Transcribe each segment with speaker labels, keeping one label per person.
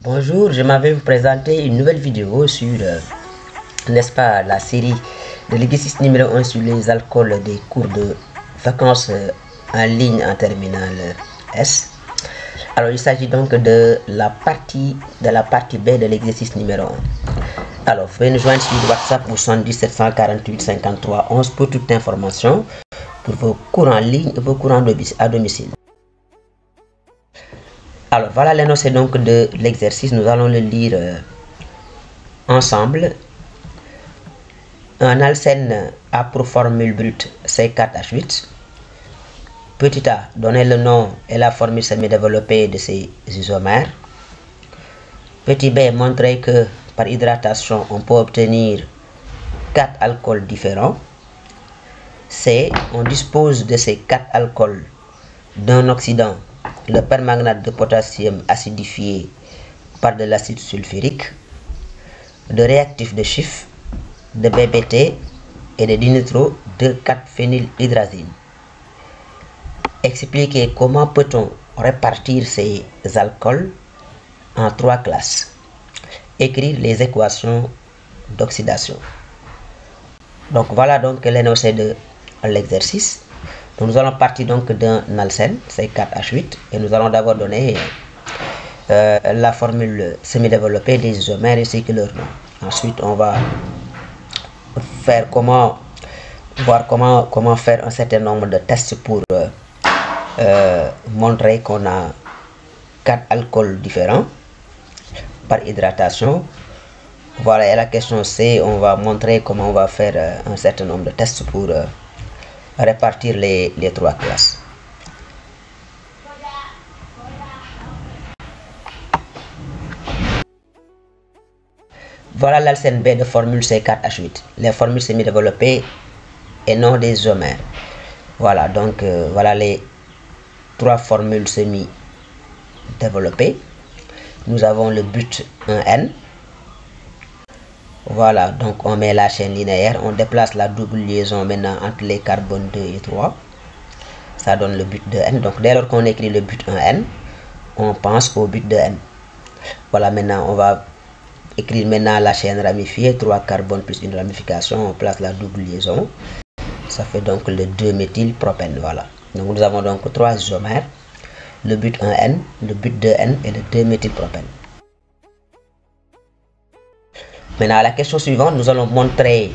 Speaker 1: Bonjour, je m'avais vous présenter une nouvelle vidéo sur, n'est-ce pas, la série de l'exercice numéro 1 sur les alcools des cours de vacances en ligne en terminale S. Alors, il s'agit donc de la partie B de l'exercice numéro 1. Alors, vous pouvez nous joindre sur WhatsApp au 77 748 53 11 pour toute information pour vos cours en ligne et vos cours à domicile. Alors, voilà l'énoncé donc de l'exercice. Nous allons le lire ensemble. Un alcène a pour formule brute C4H8. Petit a, donner le nom et la formule semi-développée de ces isomères. Petit b, montrer que par hydratation, on peut obtenir 4 alcools différents. C, on dispose de ces 4 alcools d'un oxydant, le permanganate de potassium acidifié par de l'acide sulfurique, de réactifs de chiffre, de BPT et de dinitro de 4-phénylhydrazine. Expliquer comment peut-on répartir ces alcools en 3 classes. Écrire les équations d'oxydation. Donc voilà donc l'énoncé de l'exercice. Nous allons partir donc d'un alcène, C4H8, et nous allons d'abord donner la formule semi-développée des isomères ainsi que leur nom. Ensuite, on va voir comment faire un certain nombre de tests pour montrer qu'on a 4 alcools différents par hydratation. Voilà, et la question C, on va montrer comment on va faire un certain nombre de tests pour répartir les 3 classes. Voilà l'alcène B de formule C4H8, les formules semi-développées et non des isomères. Voilà, donc voilà les 3 formules semi-développées. Nous avons le but 1N. Voilà, donc on met la chaîne linéaire, on déplace la double liaison maintenant entre les carbones 2 et 3. Ça donne le but de N. Donc dès lors qu'on écrit le but 1N, on pense au but de N. Voilà, maintenant on va écrire maintenant la chaîne ramifiée, 3 carbones plus une ramification, on place la double liaison. Ça fait donc le 2-méthylpropène, voilà. Donc nous avons donc 3 isomères, le but 1N, le but 2N et le 2-méthylpropène. Maintenant, à la question suivante, nous allons montrer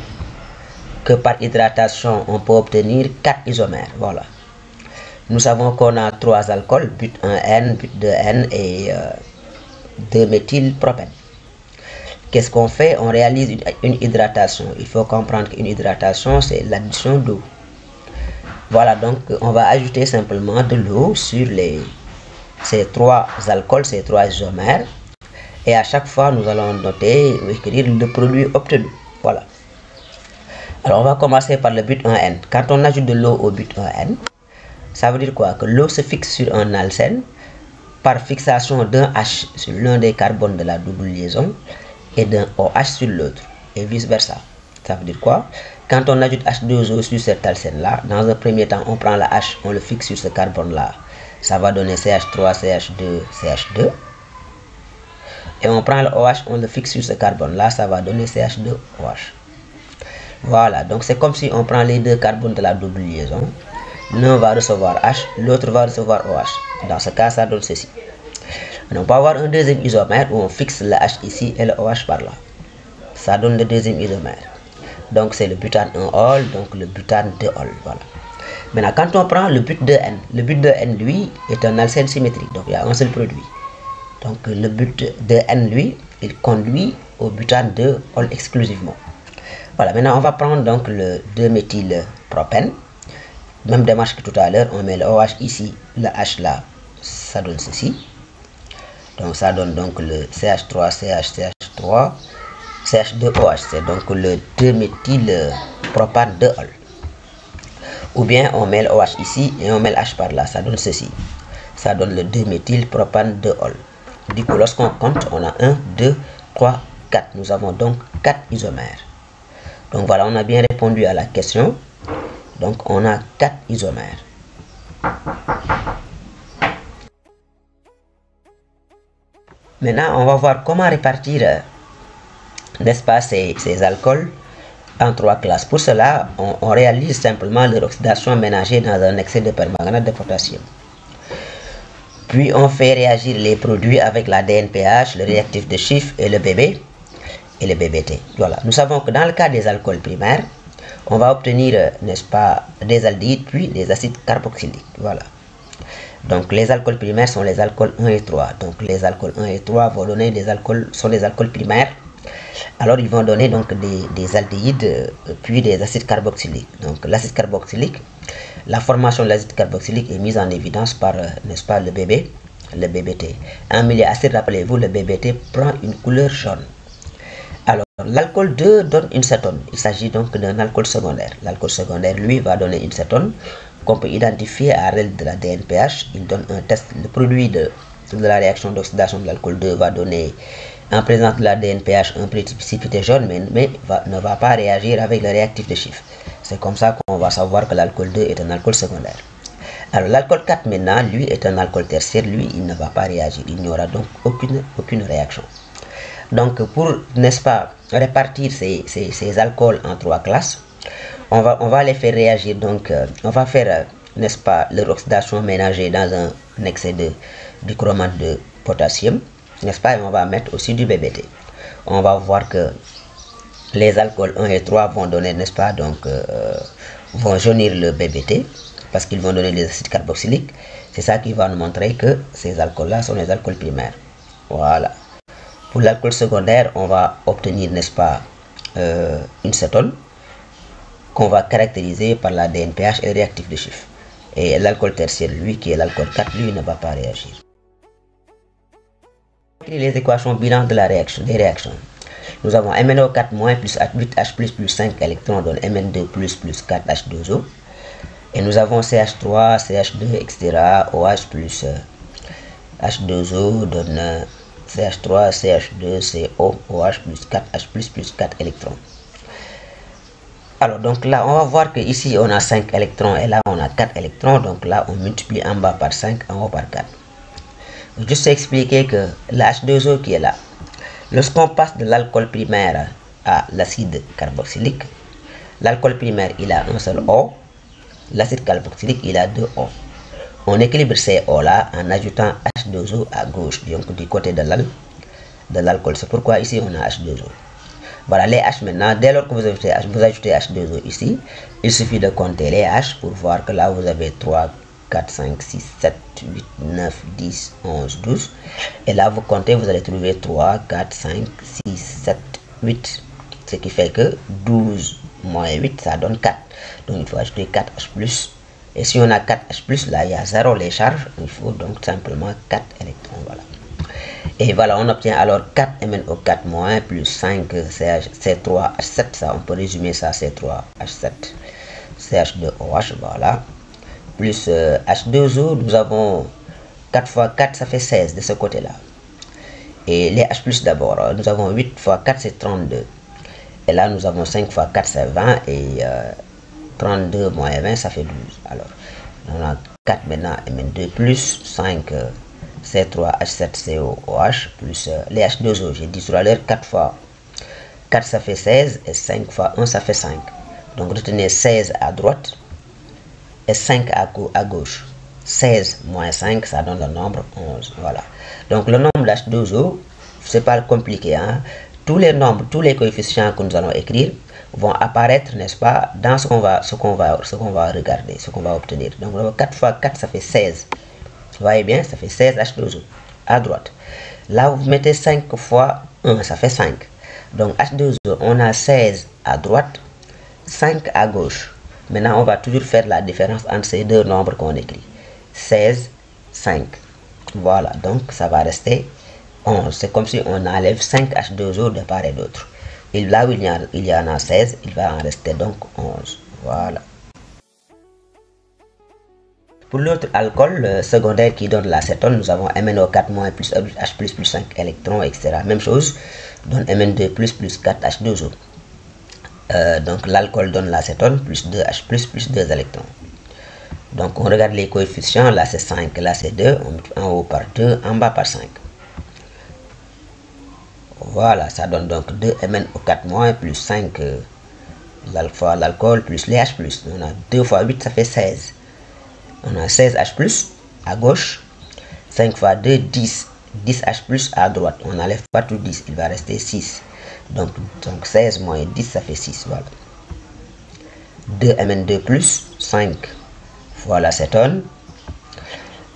Speaker 1: que par hydratation, on peut obtenir 4 isomères. Voilà. Nous savons qu'on a 3 alcools, but 1N, but 2N et 2-méthylpropène. Qu'est-ce qu'on fait? On réalise une hydratation. Il faut comprendre qu'une hydratation, c'est l'addition d'eau. Voilà, donc on va ajouter simplement de l'eau sur ces 3 alcools, ces 3 isomères. Et à chaque fois, nous allons noter ou écrire le produit obtenu. Voilà. Alors, on va commencer par le but 1N. Quand on ajoute de l'eau au but 1N, ça veut dire quoi? Que l'eau se fixe sur un alcène par fixation d'un H sur l'un des carbones de la double liaison et d'un OH sur l'autre, et vice-versa. Ça veut dire quoi? Quand on ajoute H2O sur cet alcène-là, dans un premier temps, on prend la H, on le fixe sur ce carbone-là. Ça va donner CH3, CH2, CH2. Et on prend le OH, on le fixe sur ce carbone-là, ça va donner CH2OH. Voilà, donc c'est comme si on prend les 2 carbones de la double liaison. L'un va recevoir H, l'autre va recevoir OH. Dans ce cas, ça donne ceci. On peut avoir un deuxième isomère où on fixe le H ici et le OH par là. Ça donne le deuxième isomère. Donc c'est le butane 1-ol, donc le butane 2-ol. Voilà. Maintenant, quand on prend le but 2N, le but 2N, lui, est un alcène symétrique. Donc il y a un seul produit. Donc le but de N, lui, il conduit au butane 2-ol exclusivement. Voilà, maintenant on va prendre donc le 2-méthylpropène. Même démarche que tout à l'heure, on met le OH ici, le H là, ça donne ceci. Donc ça donne donc le CH3, CH2OH, c'est donc le 2-méthylpropane 2-ol. Ou bien on met le OH ici et on met le H par là, ça donne ceci. Ça donne le 2-méthylpropane 2-ol. Du coup, lorsqu'on compte, on a 1, 2, 3, 4. Nous avons donc 4 isomères. Donc voilà, on a bien répondu à la question. Donc on a 4 isomères. Maintenant, on va voir comment répartir, n'est-ce pas, ces alcools en 3 classes. Pour cela, on réalise simplement leur oxydation ménagée dans un excès de permanganate de potassium. Puis on fait réagir les produits avec la DNPH, le réactif de Schiff et le BBT. Voilà. Nous savons que dans le cas des alcools primaires, on va obtenir, n'est-ce pas, des aldéhydes puis des acides carboxyliques. Voilà. Donc les alcools primaires sont les alcools 1 et 3. Donc les alcools 1 et 3 vont donner des alcools primaires. Alors ils vont donner donc des aldéhydes puis des acides carboxyliques. Donc l'acide carboxylique, la formation de l'acide carboxylique est mise en évidence par, n'est-ce pas, le BBT. En milieu acide, rappelez-vous, le BBT prend une couleur jaune. Alors l'alcool 2 donne une cétone. Il s'agit donc d'un alcool secondaire. L'alcool secondaire, lui, va donner une cétone qu'on peut identifier à l'aide de la DNPH. Il donne un test. Le produit de la réaction d'oxydation de l'alcool 2 va donner, en présence de la DNPH, un précipité jaune, mais ne va pas réagir avec le réactif de Schiff. C'est comme ça qu'on va savoir que l'alcool 2 est un alcool secondaire. Alors l'alcool 4 maintenant, lui, est un alcool tertiaire. Lui, il ne va pas réagir. Il n'y aura donc aucune réaction. Donc pour, n'est-ce pas, répartir ces alcools en 3 classes, on va les faire réagir. Donc on va faire, n'est-ce pas, leur oxydation ménagée dans un excès de dichromate de potassium, n'est-ce pas, et on va mettre aussi du BBT. On va voir que les alcools 1 et 3 vont donner, n'est-ce pas, donc vont jaunir le BBT parce qu'ils vont donner des acides carboxyliques. C'est ça qui va nous montrer que ces alcools-là sont les alcools primaires. Voilà. Pour l'alcool secondaire, on va obtenir, n'est-ce pas, une cétone qu'on va caractériser par la DNPH et le réactif de Schiff. Et l'alcool tertiaire, lui, qui est l'alcool 4, lui, ne va pas réagir. Les équations bilan de des réactions. Nous avons MnO4- plus 8H plus 5 électrons donne Mn2 plus 4H2O. Et nous avons CH3, CH2, etc. OH plus H2O donne CH3, CH2, CO, OH plus 4H plus 4 électrons. Alors donc là, on va voir que ici on a 5 électrons et là on a 4 électrons. Donc là, on multiplie en bas par 5, en haut par 4. Juste expliquer que la H2O qui est là, lorsqu'on passe de l'alcool primaire à l'acide carboxylique, l'alcool primaire il a un seul O, l'acide carboxylique il a 2 O. On équilibre ces O là en ajoutant H2O à gauche, donc du côté de l'alcool. C'est pourquoi ici on a H2O. Voilà les H maintenant. Dès lors que vous ajoutez H2O ici, il suffit de compter les H pour voir que là vous avez 3, 4, 5, 6, 7, 8, 9, 10, 11, 12. Et là vous comptez, vous allez trouver 3, 4, 5, 6, 7, 8. Ce qui fait que 12 moins 8, ça donne 4. Donc il faut ajouter 4H+. Et si on a 4H+, là il y a 0 les charges. Il faut donc simplement 4 électrons. Voilà. Et voilà, on obtient alors 4 MnO4- plus 5 C3H7. Ça, on peut résumer ça C3H7 CH2OH. Voilà. Plus H2O, nous avons 4 fois 4, ça fait 16 de ce côté-là. Et les H+, d'abord, nous avons 8 fois 4, c'est 32. Et là, nous avons 5 fois 4, c'est 20. Et 32 moins 20, ça fait 12. Alors, on a 4 maintenant, Mn2 plus 5 C3H7COOH plus les H2O. J'ai dit tout à l'heure, 4 fois 4, ça fait 16. Et 5 fois 1, ça fait 5. Donc, retenez 16 à droite et 5 à gauche. 16 moins 5, ça donne le nombre 11. Voilà. Donc, le nombre d'H2O, c'est pas compliqué. Hein? Tous les nombres, tous les coefficients que nous allons écrire vont apparaître, n'est-ce pas, dans ce qu'on va regarder, ce qu'on va obtenir. Donc, 4 fois 4, ça fait 16. Vous voyez bien, ça fait 16 H2O à droite. Là, vous mettez 5 fois 1, ça fait 5. Donc, H2O, on a 16 à droite, 5 à gauche. Maintenant, on va toujours faire la différence entre ces deux nombres qu'on écrit. 16, 5. Voilà, donc ça va rester 11. C'est comme si on enlève 5 H2O de part et d'autre. Et là où il y en a 16, il va en rester donc 11. Voilà. Pour l'autre alcool secondaire qui donne l'acétone, nous avons MnO4- plus H+, plus 5 électrons, etc. Même chose, donne Mn2 plus 4H2O. Donc l'alcool donne l'acétone, plus 2H+, plus 2 électrons. Donc on regarde les coefficients, là c'est 5, là c'est 2, on met en haut par 2, en bas par 5. Voilà, ça donne donc 2MnO4- plus 5 fois l'alcool plus les H+. On a 2 fois 8, ça fait 16. On a 16H+, à gauche. 5 fois 2, 10. 10H+, à droite. On n'enlève pas tout 10, il va rester 6. Donc 16 moins 10, ça fait 6. Voilà. 2Mn2+, 5 fois l'acétone.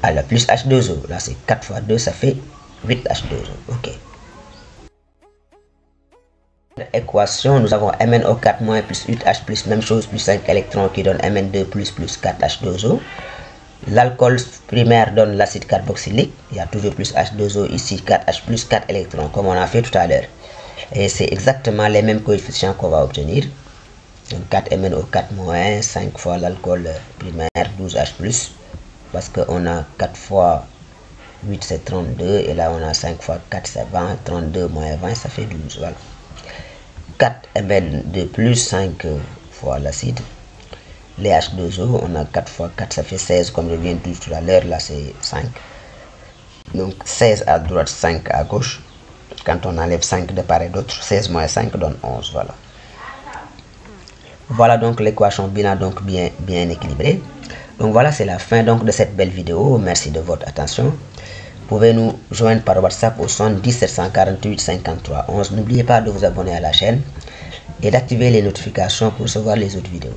Speaker 1: Alors, plus H2O. Là, c'est 4 fois 2, ça fait 8H2O. OK. Équation, nous avons MnO4- plus 8H+, même chose, plus 5 électrons qui donne Mn2+, plus 4H2O. L'alcool primaire donne l'acide carboxylique. Il y a toujours plus H2O ici, 4H+, 4 électrons, comme on a fait tout à l'heure. Et c'est exactement les mêmes coefficients qu'on va obtenir. Donc 4MnO4-, 5 fois l'alcool primaire, 12H+, parce qu'on a 4 fois 8, c'est 32, et là on a 5 fois 4, c'est 20, 32 moins 20, ça fait 12, voilà. 4Mn2+, 5 fois l'acide. Les H2O, on a 4 fois 4, ça fait 16, comme je viens de dire tout à l'heure, là c'est 5. Donc 16 à droite, 5 à gauche. Quand on enlève 5 de part et d'autre, 16 moins 5 donne 11, voilà. Voilà donc l'équation binaire donc bien équilibrée. Donc voilà, c'est la fin donc de cette belle vidéo. Merci de votre attention. Vous pouvez nous joindre par WhatsApp au 70 748 53 11. N'oubliez pas de vous abonner à la chaîne et d'activer les notifications pour recevoir les autres vidéos.